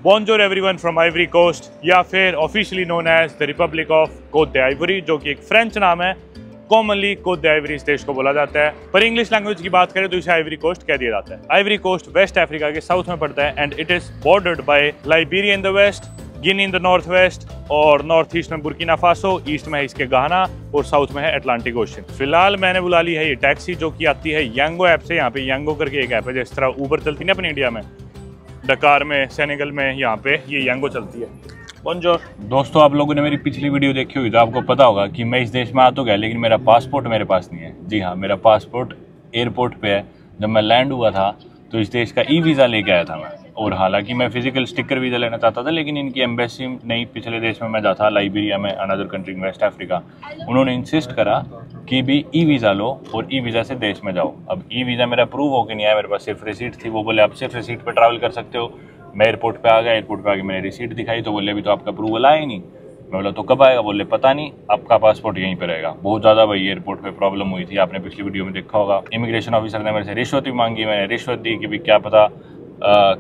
Bonjour everyone from Ivory Coast या फिर officially known as the republic of Cote d'Ivory, जो कि एक फ्रेंच नाम है। कॉमनली कोट d'Ivory इस देश को बोला जाता है, पर इंग्लिश लैंग्वेज की बात करें तो इसे आइवरी कोस्ट कह दिया जाता है। आइवरी कोस्ट वेस्ट अफ्रीका के साउथ में पड़ता है and it is bordered by Liberia in the west, Guinea in the north west और नॉर्थ ईस्ट में बुर्किना फासो, ईस्ट में है इसके घाना और साउथ में है अटलांटिक ओशन। फिलहाल मैंने बुला ली है ये टैक्सी जो कि आती है यांगो ऐप से। यहाँ पे यांगो करके एक ऐप है, जिस तरह ऊबर चलती है ना अपनी इंडिया में, डकार में, सेनेगल में, यहाँ पे ये यांगो चलती है। बोंजोर दोस्तों, आप लोगों ने मेरी पिछली वीडियो देखी हुई तो आपको पता होगा कि मैं इस देश में आ तो गया, लेकिन मेरा पासपोर्ट मेरे पास नहीं है। जी हाँ, मेरा पासपोर्ट एयरपोर्ट पे है। जब मैं लैंड हुआ था तो इस देश का वीज़ा लेके आया था मैं, और हालांकि मैं फिजिकल स्टिकर वीज़ा लेना चाहता था, लेकिन इनकी एम्बेसी नहीं, पिछले देश में मैं जाता लाइबेरिया में, another country in west Africa, उन्होंने इंसिस्ट करा कि भी वीज़ा लो और वीज़ा से देश में जाओ। अब वीज़ा मेरा अप्रूव होकर नहीं आया, मेरे पास सिर्फ रिसीट थी। वो बोले आप सिर्फ रिसीट पर ट्रैवल कर सकते हो। मैं एयरपोर्ट पे आ गया, एयरपोर्ट पे आके मैंने रिसीट दिखाई तो बोले अभी तो आपका अप्रूवल आया ही नहीं। मैं बोला तो कब आएगा? बोले पता नहीं, आपका पासपोर्ट यहीं पर रहेगा। बहुत ज़्यादा भाई एयरपोर्ट पे प्रॉब्लम हुई थी, आपने पिछली वीडियो में देखा होगा। इमिग्रेशन ऑफिसर ने मेरे से रिश्वत भी मांगी, मैंने रिश्वत दी कि भाई क्या पता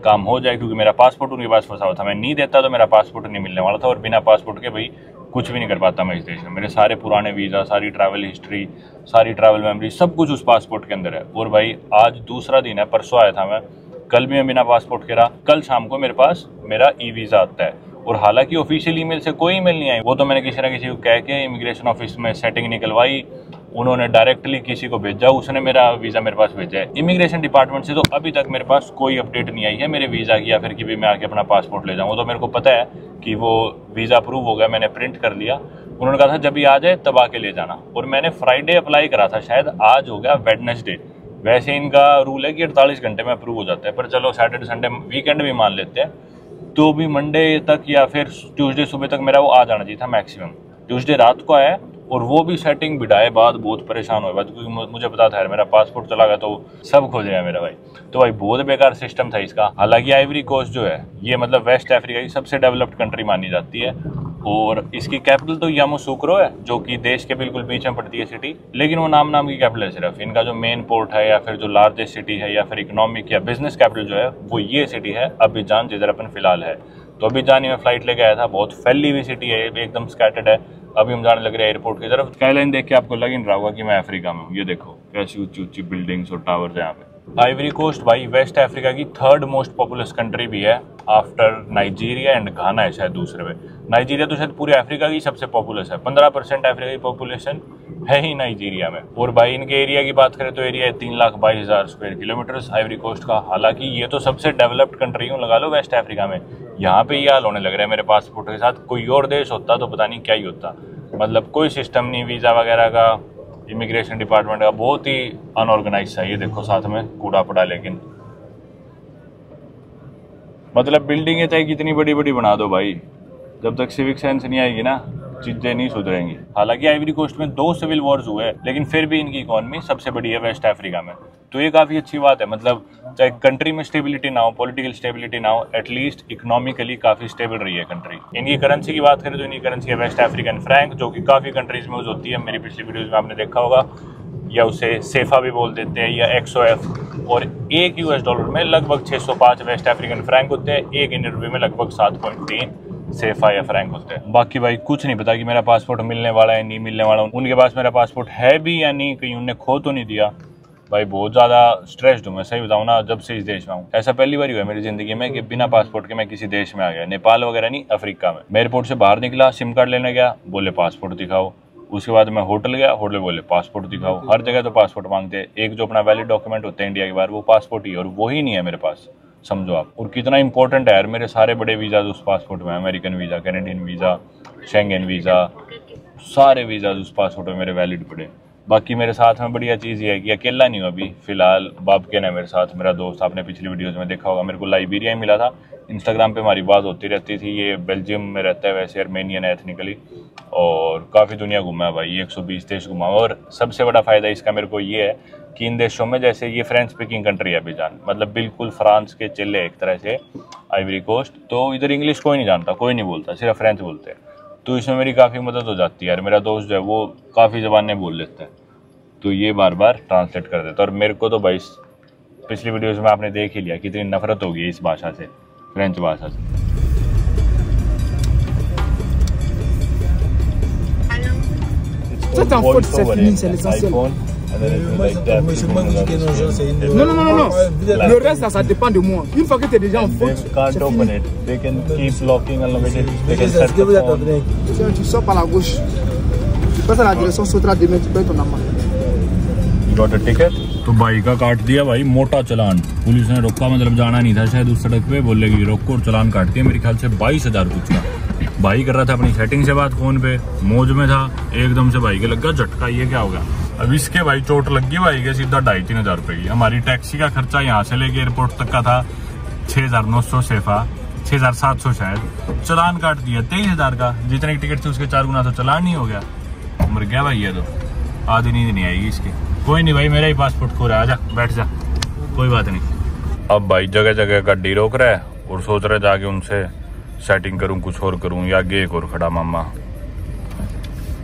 काम हो जाए, क्योंकि मेरा पासपोर्ट उनके पास फंसा हुआ था। मैं नहीं देता तो मेरा पासपोर्ट नहीं मिलने वाला था, और बिना पासपोर्ट के भाई कुछ भी नहीं कर पाता मैं इस देश में। मेरे सारे पुराने वीज़ा, सारी ट्रैवल हिस्ट्री, सारी ट्रैवल मेमोरी, सब कुछ उस पासपोर्ट के अंदर है। और भाई आज दूसरा दिन है, परसों आया था मैं, कल भी मैं बिना पासपोर्ट के रहा। कल शाम को मेरे पास मेरा वीज़ा आता है, और हालांकि ऑफिशियल ईमेल से कोई ईमेल नहीं आई। वो तो मैंने किसी ना किसी को कह के इमिग्रेशन ऑफिस में सेटिंग निकलवाई, उन्होंने डायरेक्टली किसी को भेजा, उसने मेरा वीज़ा मेरे पास भेजा है। इमिग्रेशन डिपार्टमेंट से तो अभी तक मेरे पास कोई अपडेट नहीं आई है मेरे वीज़ा की, या फिर कि भी मैं आके अपना पासपोर्ट ले जाऊँ। तो मेरे को पता है कि वो वीज़ा अप्रूव हो गया, मैंने प्रिंट कर लिया। उन्होंने कहा था जब भी आ जाए तब आके ले जाना, और मैंने फ्राइडे अप्लाई करा था, शायद आज हो गया वेडनेसडे। वैसे इनका रूल है कि 48 घंटे में अप्रूव हो जाता है, पर चलो सैटरडे संडे वीकेंड भी मान लेते हैं, तो भी मंडे तक या फिर ट्यूसडे सुबह तक मेरा वो आ जाना चाहिए था मैक्सिमम। ट्यूसडे रात को आया, और वो भी सेटिंग बिठाए बाद बहुत परेशान हुए, क्योंकि मुझे पता था यार मेरा पासपोर्ट चला गया तो सब खो जाएगा मेरा भाई। तो भाई बहुत बेकार सिस्टम था इसका। हालांकि आइवरी कोस्ट जो है ये मतलब वेस्ट अफ्रीका की सबसे डेवलप्ड कंट्री मानी जाती है, और इसकी कैपिटल तो यामोसुक्रो है, जो कि देश के बिल्कुल बीच में पड़ती है सिटी, लेकिन वो नाम की कैपिटल है सिर्फ। इनका जो मेन पोर्ट है या फिर जो लार्जेस्ट सिटी है या फिर इकोनॉमिक या बिजनेस कैपिटल जो है वो ये सिटी है अबिजान, जिधर अपन फिलहाल है। तो अबिजान में फ्लाइट लेके आया था, बहुत फैली हुई सिटी है, एकदम स्कैटर्ड है। अभी हम जाने लग रहे हैं एयरपोर्ट की तरफ। स्काईलाइन देख के आपको लग ही रहा होगा कि मैं अफ्रीका में हूँ। ये देखो कैसी ऊंची ऊंची बिल्डिंग्स और टावर्स है यहाँ पे। आइवरी कोस्ट भाई वेस्ट अफ्रीका की थर्ड मोस्ट पॉपुलस कंट्री भी है, आफ्टर नाइजीरिया एंड घाना है शायद दूसरे में। नाइजीरिया तो शायद पूरे अफ्रीका की सबसे पॉपुलस है, 15% अफ्रीका की पॉपुलेशन है ही नाइजीरिया में। और भाई इनके एरिया की बात करें तो एरिया है 3,22,000 स्क्वायर किलोमीटर आइवरी कोस्ट का। हालांकि ये तो सबसे डेवलप्ड कंट्री हूँ लगा लो वेस्ट अफ्रीका में। यहाँ पे ये हाल होने लग रहा है मेरे पासपोर्ट के साथ। कोई और देश होता तो पता नहीं क्या ही होता, मतलब कोई सिस्टम नहीं वीज़ा वगैरह का, इमिग्रेशन डिपार्टमेंट का बहुत ही अनऑर्गेनाइज है। ये देखो साथ में कूड़ा पड़ा, लेकिन मतलब बिल्डिंगें चाहे कितनी बड़ी बड़ी बना दो भाई, जब तक सिविक सेंस नहीं आएगी ना चीजें नहीं सुधरेंगी। हालांकि आइवरी कोस्ट में 2 सिविल वॉर्स हुए, लेकिन फिर भी इनकी इकोनॉमी सबसे बड़ी है वेस्ट अफ्रीका में, तो ये काफ़ी अच्छी बात है। मतलब चाहे कंट्री में स्टेबिलिटी ना हो, पॉलिटिकल स्टेबिलिटी ना हो, एटलीस्ट इकोनॉमिकली काफ़ी स्टेबल रही है कंट्री। इनकी करेंसी की बात करें तो इनकी करेंसी है वेस्ट अफ्रीकन फ्रैंक, जो कि काफ़ी कंट्रीज में यूज होती है। मेरी पिछली वीडियोज़ में आपने देखा होगा, या उसे सेफा भी बोल देते हैं या XOF। और एक $1 में लगभग 605 वेस्ट अफ्रीकन फ्रैंक होते हैं, एक इंडियन रुपये में लगभग 7.3 सेफा या फ्रैंक होते हैं। बाकी भाई कुछ नहीं पता कि मेरा पासपोर्ट मिलने वाला है नहीं मिलने वाला। उनके पास मेरा पासपोर्ट है भी या नहीं, कहीं उन्होंने खो तो नहीं दिया। भाई बहुत ज़्यादा स्ट्रेस्ड हूँ मैं, सही बताऊँ ना, जब से इस देश में हूँ। ऐसा पहली बार हुआ मेरी ज़िंदगी में कि बिना पासपोर्ट के मैं किसी देश में आ गया, नेपाल वगैरह नहीं, अफ्रीका में। मैं एयरपोर्ट से बाहर निकला, सिम कार्ड लेने गया, बोले पासपोर्ट दिखाओ। उसके बाद मैं होटल गया, होटल बोले पासपोर्ट दिखाओ। हर जगह तो पासपोर्ट मांगते हैं। एक जो अपना वैलिड डॉक्यूमेंट होते हैं इंडिया के बाहर, वो पासपोर्ट ही है, और वही नहीं है मेरे पास, समझो आप। और कितना इंपॉर्टेंट है यार, मेरे सारे बड़े वीज़ाज उस पासपोर्ट में, American visa, Canadian visa, Schengen visa, सारे वीज़ाज उस पासपोर्ट में मेरे वैलिड पड़े। बाकी मेरे साथ में बढ़िया चीज़ ये है कि अकेला नहीं हूँ अभी फिलहाल, बाबकेन है मेरे साथ, मेरा दोस्त, आपने पिछली वीडियोज़ में देखा होगा। मेरे को लाइबेरिया ही मिला था, इंस्टाग्राम पे हमारी बात होती रहती थी। ये बेल्जियम में रहता है, वैसे अर्मेनियन है एथनिकली, और काफ़ी दुनिया घूमा है भाई, 120 देश घूमा। और सबसे बड़ा फ़ायदा इसका मेरे को ये है कि इन देशों में, जैसे ये फ्रेंच स्पीकिंग कंट्री है अबिजान, मतलब बिल्कुल फ्रांस के चिल्ले एक तरह से आइवरी कोस्ट, तो इधर इंग्लिश कोई नहीं जानता, कोई नहीं बोलता, सिर्फ फ्रेंच बोलते हैं। तो इसमें मेरी काफ़ी मदद हो जाती है यार। मेरा दोस्त जो है वो काफ़ी ज़बानें बोल लेता है, तो ये बार बार ट्रांसलेट कर देता है। और मेरे को तो भाई पिछली वीडियोज़ में आपने देख ही लिया कितनी नफरत होगी इस भाषा से, फ्रेंच भाषा से। Ça, t'es en faute, c'est fini, c'est l'essentiel. Non, non, non, non, non. Le reste, ça dépend de moi. Une fois que tu es déjà en faute, c'est fini. They can keep locking unlimited. They can set the phone. Tu sors par la gauche. Tu passes à la direction Sotra demain, tu payes ton amende. You got a ticket? तो भाई का काट दिया भाई मोटा चालान। Police ने रोका, मतलब जाना नहीं था शायद उस सड़क पे, बोलेगी रोको और चालान काट दिया। मेरे ख्याल से 22,000 कुछ का। भाई कर रहा था अपनी सेटिंग से बात फोन पे, मौज में था, एकदम से भाई के लगा झटका, ये क्या होगा। अब इसके भाई चोट लग गई भाई के सीधा 2,500-3,000 रुपए की। हमारी टैक्सी का खर्चा यहाँ से लेके एयरपोर्ट तक का था 6,900 सेफा, 6,700 शायद। चालान काट दिया 23,000 का, जितने की टिकट थी उसके 4 गुना तो चालान ही हो गया। मर गया भाई ये तो, आधी नींद नहीं आएगी इसकी। कोई नहीं भाई, मेरा ही पासपोर्ट खो रहा है, आजा बैठ जा, कोई बात नहीं। अब भाई जगह जगह गाड़ी रोक रहा है और सोच रहा है जाके उनसे सेटिंग करूं, कुछ और करूं, या आगे एक और खड़ा मामा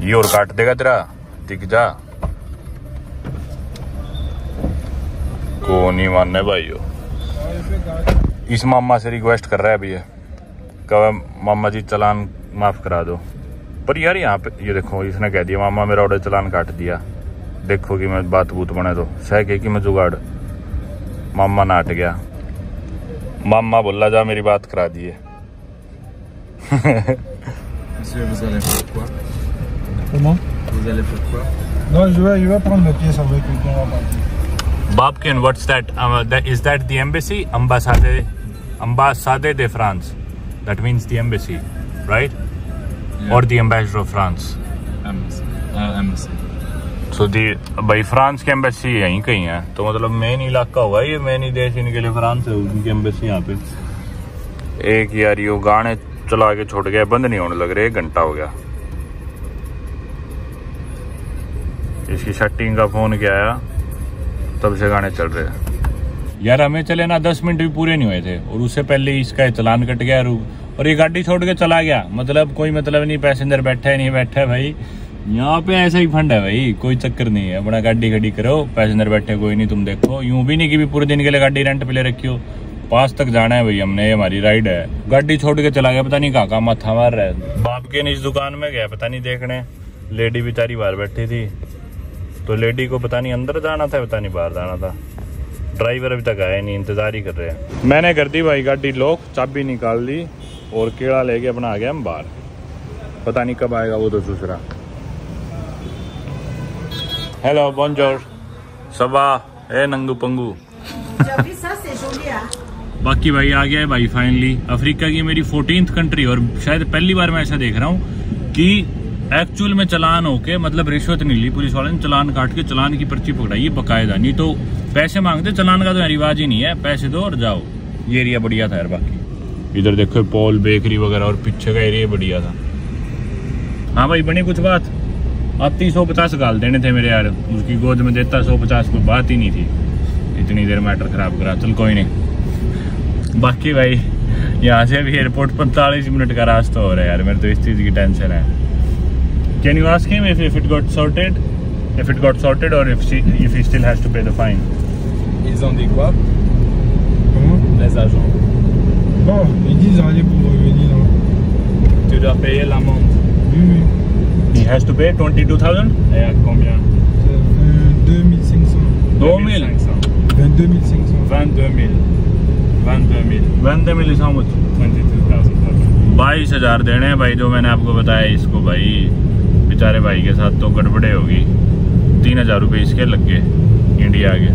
ये और काट देगा तेरा, दिख जा। को नहीं मानने भाई हो। इस मामा से रिक्वेस्ट कर रहा है अभी, कहा मामा जी चालान माफ करा दो। पर यार यहाँ पे ये देखो, इसने कह दिया मामा मेरा ऑर्डर चालान काट दिया, देखो कि मैं बात बूत बने तो सह के कि मैं जुगाड़। मामा नाट गया, मामा बोला जा मेरी बात करा दिए। Monsieur, vous allez faire quoi? Comment? Vous allez faire quoi? Non, je vais prendre mes pièces avec quelqu'un là-bas. Babkin, what's that? Is that the embassy? Ambassade de France. That means the embassy, right? Yeah. Or the ambassador of France. Embassy. So भाई France की embassy यहीं कहीं है, तो मतलब main इलाका होगा ये, मेन ही देश इनके लिए फ्रांस है, उनकी एम्बेसी यहाँ पे। एक यार ये गाने चला के छोड़ गया, बंद नहीं होने लग रहे, 1 घंटा हो गया। इसकी सेटिंग का फोन किया आया, तब से गाने चल रहे हैं। यार हमें चले ना 10 मिनट भी पूरे नहीं हुए थे और उससे पहले ही इसका चालान कट गया और ये गाड़ी छोड़ के चला गया। मतलब कोई मतलब नहीं, पैसेंजर बैठा है नहीं बैठा है भाई, यहाँ पे ऐसा ही फंड है भाई, कोई चक्कर नहीं है। अपना गाड़ी खड़ी करो, पैसेंजर बैठे कोई नहीं, तुम देखो। यूं भी नहीं कि भी पूरे दिन के लिए गाड़ी रेंट पे ले रखी हो, पास तक जाना है भाई हमने, हमारी राइड है। गाड़ी छोड़ के चला गया, पता नहीं कहाँ माथा मार रहा है। बाप के इस दुकान में गया पता नहीं देखने, लेडी बेचारी बाहर बैठी थी, तो लेडी को पता नहीं अंदर जाना था पता नहीं बाहर जाना था। ड्राइवर अभी तक आया नहीं, इंतजार ही कर रहे हैं। मैंने कर दी भाई गाड़ी लॉक, चाबी निकाल ली और केड़ा लेके अपना आ गया हम बाहर। पता नहीं कब आएगा वो तो दूसरा। हेलो बॉन्जोर, सबा ए नंगू पंगू। बाकी भाई आ गया है भाई फाइनली। अफ्रीका की मेरी 14th कंट्री, और शायद पहली बार मैं ऐसा देख रहा हूँ कि एक्चुअल में चालान होके, मतलब रिश्वत नहीं ली पुलिस वाले ने, चालान काट के चालान की पर्ची पकड़ाई बकायदा। नहीं तो पैसे मांगते, चालान का तो रिवाज ही नहीं है, पैसे दो और जाओ। ये एरिया बढ़िया था यार। बाकी इधर देखो पॉल बेकरी वगैरह, और पीछे का एरिया बढ़िया था। हाँ भाई बनी कुछ बात, अब 150 गाल देने थे मेरे यार, उसकी गोद में देता 150, कोई बात ही नहीं थी। इतनी देर मैटर खराब करा, चल कोई नहीं। बाकी भाई यहाँ से अभी एयरपोर्ट 45 मिनट का रास्ता हो रहा है यार, मेरे तो इस चीज़ की टेंशन है। Can you ask him if it got sorted or if he still has to pay the fine? Ils ont dit quoi? Comment? Les agents. Bon, ils disent aller pour revenir là. Tu dois payer l'amende. Oui, oui. He has to pay 22,000? Et à combien? 2,500. 2,000? 22,500. 22,000. 22,000. 22,000 is how much? 22,000. 22,000 देने हैं भाई, जो मैंने आपको बताया इसको भाई। बेचारे भाई के साथ तो गड़बड़े होगी। 3,000 रुपये इसके लग गए इंडिया के।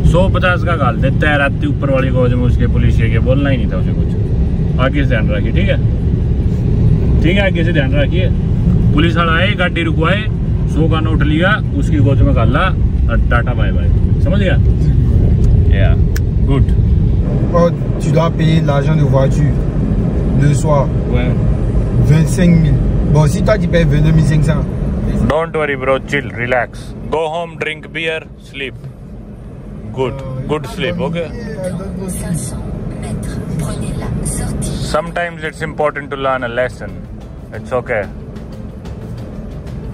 150 का गाल देता है रात ऊपर वाली गौज में उसके पुलिस के, बोलना ही नहीं था उसे कुछ। आगे से ध्यान रखिए, ठीक है ठीक है, आगे से ध्यान रखिए। पुलिस वाला आए, गाड़ी रुकवाए, 100 का नोट लिया, उसकी गोद में गाला और टाटा बाय बाय, समझ गया? या good. Oh, tu dois payer l'argent de voiture le soir. Ouais. 25 000. Bon, si toi tu payes 22 500. Don't worry bro, chill, relax. Go home, drink beer, sleep. Good sleep, okay? 500 mètres, prenez la sortie. Sometimes it's important to learn a lesson. It's okay.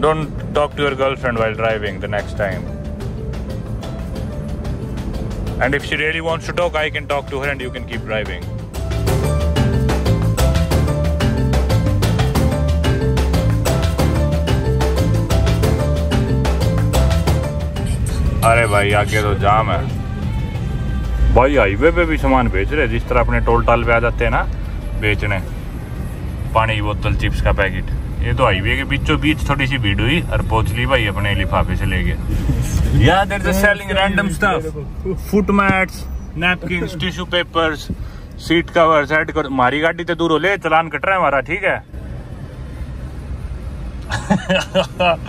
Don't talk to your girlfriend while driving the next time. And if she really wants to talk, I can talk to her and you can keep driving. अरे भाई आगे तो जाम है भाई। Highway पे भी सामान बेच रहे, जिस तरह अपने टोल टाल पे आ जाते हैं ना बेचने, पानी की बोतल, चिप्स का पैकेट। ये तो हाईवे के बीचों बीच थोड़ी सी भीड़ हुई और पहुंच ली भाई अपने लिफाफे से लेके। यार there is selling random stuff, foot mats, napkins, tissue papers, seat covers. Add कर, हमारी गाड़ी तो दूर हो ले, चलान कट रहा है हमारा, ठीक है।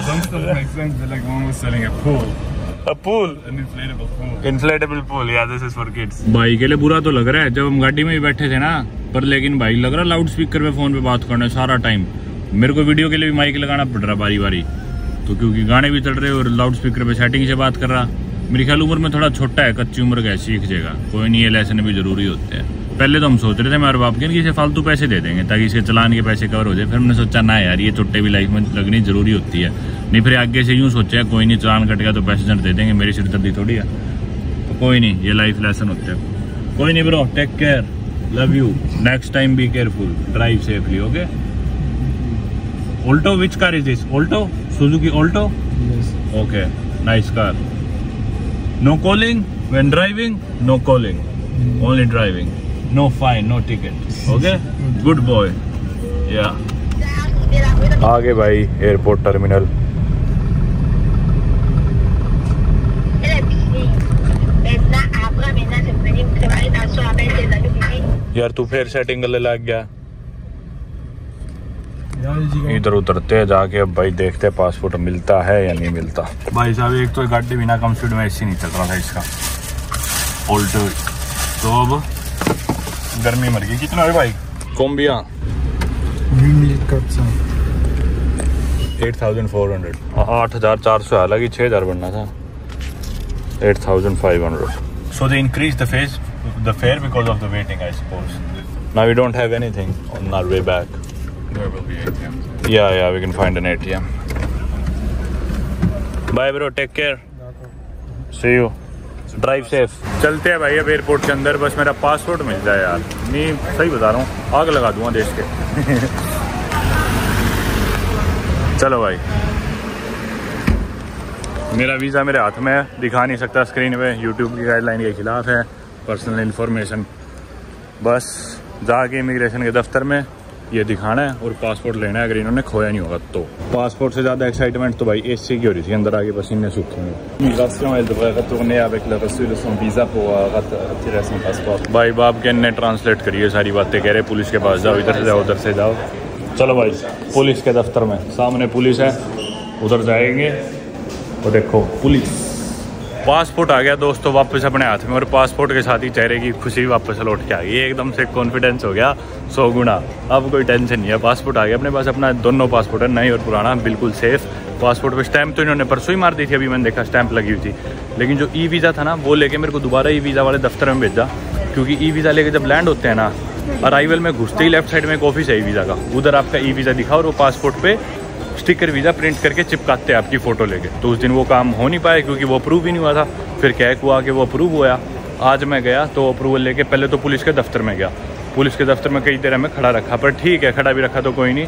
Some stuff makes sense. They're like one was selling a pool. A pool? An inflatable pool. Inflatable pool, yeah, this is for kids. भाई के लिए बुरा तो लग रहा है जब हम गाड़ी में ही बैठे थे ना, पर लेकिन भाई लग रहा लाउड स्पीकर पे फोन पे बात करना सारा टाइम। मेरे को वीडियो के लिए भी माइक लगाना पड़ रहा बारी बारी, तो क्योंकि गाने भी चल रहे और लाउड स्पीकर पे सेटिंग से बात कर रहा। मेरी ख्याल उम्र में थोड़ा छोटा है, कच्ची उम्र का, सीख जाएगा। कोई नहीं, ये लेसन भी जरूरी होते हैं। पहले तो हम सोच रहे थे मेरे बाप के कि इसे फालतू पैसे दे देंगे ताकि इसके चलान के पैसे कवर हो जाए। फिर हमने सोचा ना यार, ये चुट्टे भी लाइफ में लगनी जरूरी होती है। नहीं फिर आगे से यूँ सोचा कोई नहीं, चलान कट गया तो पैसेंजर दे देंगे, मेरी सिरदर्दी थोड़ी है। तो कोई नहीं, ये लाइफ लेसन होते हैं। कोई नहीं bro, take care, love you, next time be careful, drive safely, okay. Alto, which car is this? Alto, Suzuki Alto? Okay, nice car. No calling when driving, no calling, only driving, no fine, no ticket, okay, good boy. या आगे भाई airport terminal. यार तू फिर setting करने लग गया। इधर उतरते हैं जाके, अब भाई देखते हैं पासपोर्ट मिलता है या नहीं मिलता। भाई साहब एक तो गाड़ी बिना कम स्पीड में ऐसी नहीं चल रहा था इसका ऑल्टो, तो अब गर्मी मर गई। कितना है भाई कोम्बिया? 8400, 8400 हालांकि 6000 बनना था, 8500। So they increased the fare because of the waiting, I suppose. Now we don't have anything on our way back. There will be ATM. Yeah, we can find an ATM. Bye bro, take care. See you. Drive safe. चलते हैं भाई अब airport के अंदर, बस मेरा passport मिल जाए यार। नहीं सही बता रहा हूँ, आग लगा दूंगा देश के। चलो भाई, मेरा वीज़ा मेरे हाथ में है, दिखा नहीं सकता स्क्रीन पे, यूट्यूब की गाइडलाइन के खिलाफ है, पर्सनल इन्फॉर्मेशन। बस जाके इमिग्रेशन के दफ्तर में ये दिखाना है और पासपोर्ट लेना है, अगर इन्होंने खोया नहीं होगा तो। पासपोर्ट से ज़्यादा एक्साइटमेंट तो भाई एसी की हो रही थी, अंदर आके पसीने सूखेंगे। L'immigration, elle devrait retourner avec le reçu de son visa pour retirer son passeport. भाई बाप के ने ट्रांसलेट करिए सारी बातें, कह रहे पुलिस के पास जाओ, इधर से जाओ, उधर से जाओ। चलो भाई पुलिस के दफ्तर में, सामने पुलिस है, उधर जाएंगे। और देखो पुलिस, पासपोर्ट आ गया दोस्तों वापस अपने हाथ में, और पासपोर्ट के साथ ही चेहरे की खुशी वापस लौट के आ गई। एकदम से कॉन्फिडेंस हो गया 100 गुना। अब कोई टेंशन नहीं है, पासपोर्ट आ गया अपने पास। अपना दोनों पासपोर्ट है, नई और पुराना, बिल्कुल सेफ। पासपोर्ट पे स्टैंप तो इन्होंने परसों ही मार दी थी, अभी मैंने देखा स्टैंप लगी हुई थी। लेकिन जो ई वीज़ा था ना, वो लेके मेरे को दोबारा ई वीज़ा वाले दफ्तर में भेजा, क्योंकि ई वीज़ा लेके जब लैंड होते हैं ना, अराइवल में घुसते ही लेफ्ट साइड में एक ऑफिस है ई वीज़ा का, उधर आपका ई वीज़ा दिखा और वो पासपोर्ट पे स्टिकर वीज़ा प्रिंट करके चिपकाते हैं आपकी फ़ोटो लेके। तो उस दिन वो काम हो नहीं पाया क्योंकि वो अप्रूव ही नहीं हुआ था। फिर क्या हुआ कि वो अप्रूव हुआ। आज मैं गया तो अप्रूवल लेके पहले तो पुलिस के दफ्तर में गया। पुलिस के दफ्तर में कई देर में खड़ा रखा, पर ठीक है, खड़ा भी रखा तो कोई नहीं,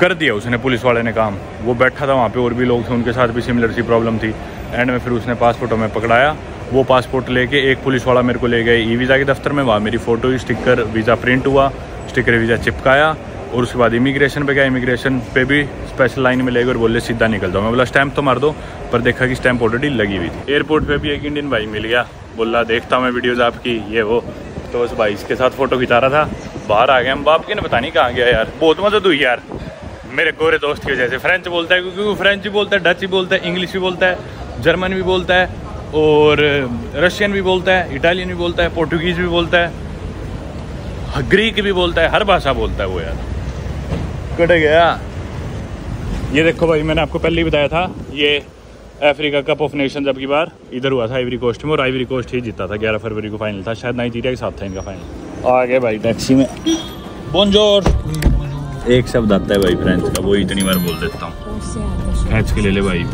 कर दिया उसने, पुलिस वाले ने काम। वो बैठा था वहाँ पे, और भी लोग थे, उनके साथ भी सिमिलर सी प्रॉब्लम थी। एंड में फिर उसने पासपोर्ट हमें पकड़ाया। वो पासपोर्ट लेके एक पुलिस वाला मेरे को ले गए ई वीज़ा के दफ्तर में, वहाँ मेरी फ़ोटो स्टिकर वीज़ा प्रिंट हुआ, स्टिकर वीज़ा चिपकाया। और उसके बाद इमिग्रेशन पे गया, इमिग्रेशन पे भी स्पेशल लाइन में ले गए और बोले सीधा निकल जाओ। मैं बोला स्टैंप तो मार दो, पर देखा कि स्टैंप ऑलरेडी लगी हुई थी। एयरपोर्ट पे भी एक इंडियन भाई मिल गया, बोला देखता हूँ मैं वीडियोज़ आपकी, ये वो। तो उस भाई इसके साथ फ़ोटो खिंचा रहा था। बाहर आ गए हम, बाप के ने पता नहीं कहाँ गया यार। बहुत मदद हुई यार मेरे गोरे दोस्त की वजह से। फ्रेंच बोलता है, क्योंकि वो फ्रेंच भी बोलता है, डच भी बोलता है, इंग्लिश भी बोलता है, जर्मन भी बोलता है, और रशियन भी बोलता है, इटालियन भी बोलता है, पोर्टुगीज़ भी बोलता है, ग्रीक भी बोलता है, हर भाषा बोलता है वो यार। कट गया। ये देखो भाई, मैंने आपको पहले ही बताया था, ये अफ्रीका कप ऑफ नेशंस अब की बार इधर हुआ था आइवरी कोस्ट में, और आइवरी कोस्ट ही जीता था। 11 फरवरी को फाइनल था, शायद नाइजीरिया के साथ था इनका फाइनल। आ गए भाई टैक्सी में। बोनजोर एक शब्द आता है भाई फ्रेंच का, वो इतनी बार बोल देता हूँ। खैच के ले ले भाई।